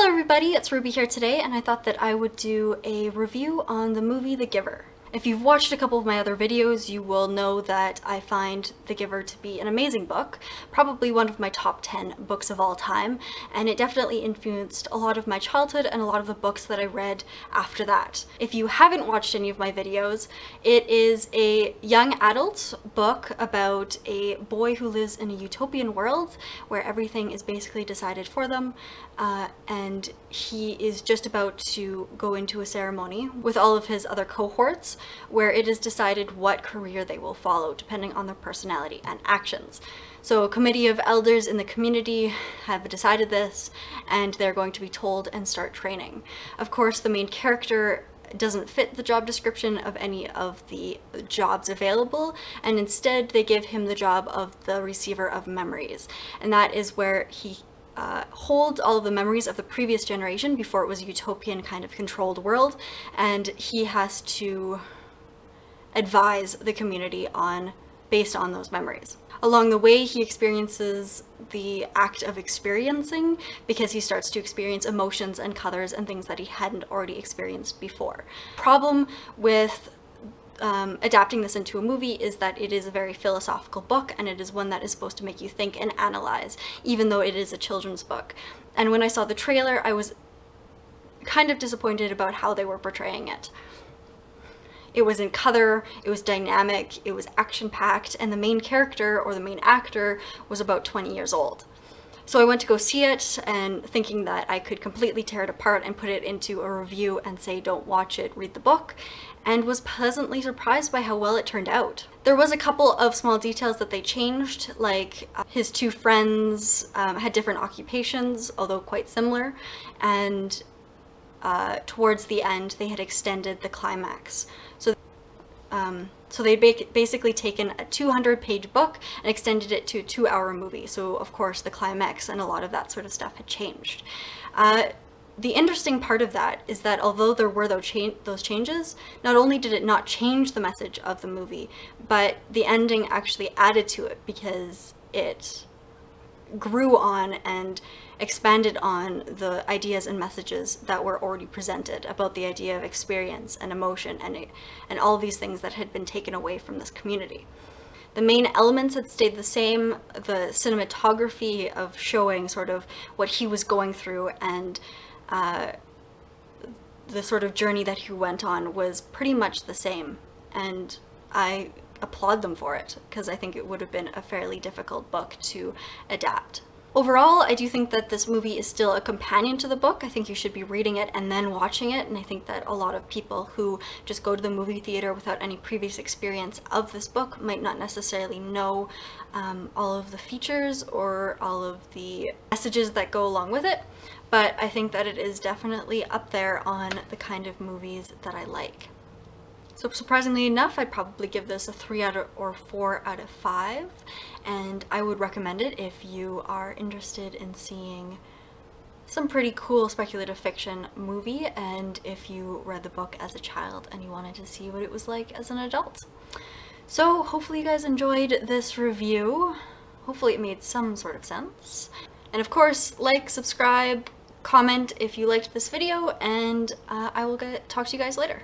Hello everybody, it's Ruby here today, and I thought that I would do a review on the movie The Giver. If you've watched a couple of my other videos, you will know that I find The Giver to be an amazing book, probably one of my top 10 books of all time, and it definitely influenced a lot of my childhood and a lot of the books that I read after that. If you haven't watched any of my videos, it is a young adult book about a boy who lives in a utopian world where everything is basically decided for them, and he is just about to go into a ceremony with all of his other cohorts where it is decided what career they will follow depending on their personality and actions. So a committee of elders in the community have decided this, and they're going to be told and start training. Of course, the main character doesn't fit the job description of any of the jobs available, and instead they give him the job of the receiver of memories, and that is where he holds all of the memories of the previous generation before it was a utopian kind of controlled world, and he has to advise the community based on those memories. Along the way, he experiences the act of experiencing, because he starts to experience emotions and colors and things that he hadn't already experienced before. Problem with adapting this into a movie is that it is a very philosophical book, and it is one that is supposed to make you think and analyze, even though it is a children's book. And when I saw the trailer, I was kind of disappointed about how they were portraying it. It was in color, it was dynamic, it was action-packed, and the main character, or the main actor, was about 20 years old. So I went to go see it, and thinking that I could completely tear it apart and put it into a review and say don't watch it, read the book, and was pleasantly surprised by how well it turned out. There was a couple of small details that they changed, like his two friends had different occupations, although quite similar, and towards the end they had extended the climax. So they'd basically taken a 200-page book and extended it to a 2-hour movie. So of course the climax and a lot of that sort of stuff had changed. The interesting part of that is that although there were those changes, not only did it not change the message of the movie, but the ending actually added to it, because it grew on and expanded on the ideas and messages that were already presented about the idea of experience and emotion and all these things that had been taken away from this community. The main elements had stayed the same. The cinematography of showing sort of what he was going through and the sort of journey that he went on was pretty much the same, and I applaud them for it, because I think it would have been a fairly difficult book to adapt. Overall, I do think that this movie is still a companion to the book. I think you should be reading it and then watching it, and I think that a lot of people who just go to the movie theater without any previous experience of this book might not necessarily know all of the features or all of the messages that go along with it, but I think that it is definitely up there on the kind of movies that I like. So surprisingly enough, I'd probably give this a 3 or 4 out of 5, and I would recommend it if you are interested in seeing some pretty cool speculative fiction movie, and if you read the book as a child and you wanted to see what it was like as an adult. So hopefully you guys enjoyed this review. Hopefully it made some sort of sense. And of course, like, subscribe, comment if you liked this video, and I will talk to you guys later.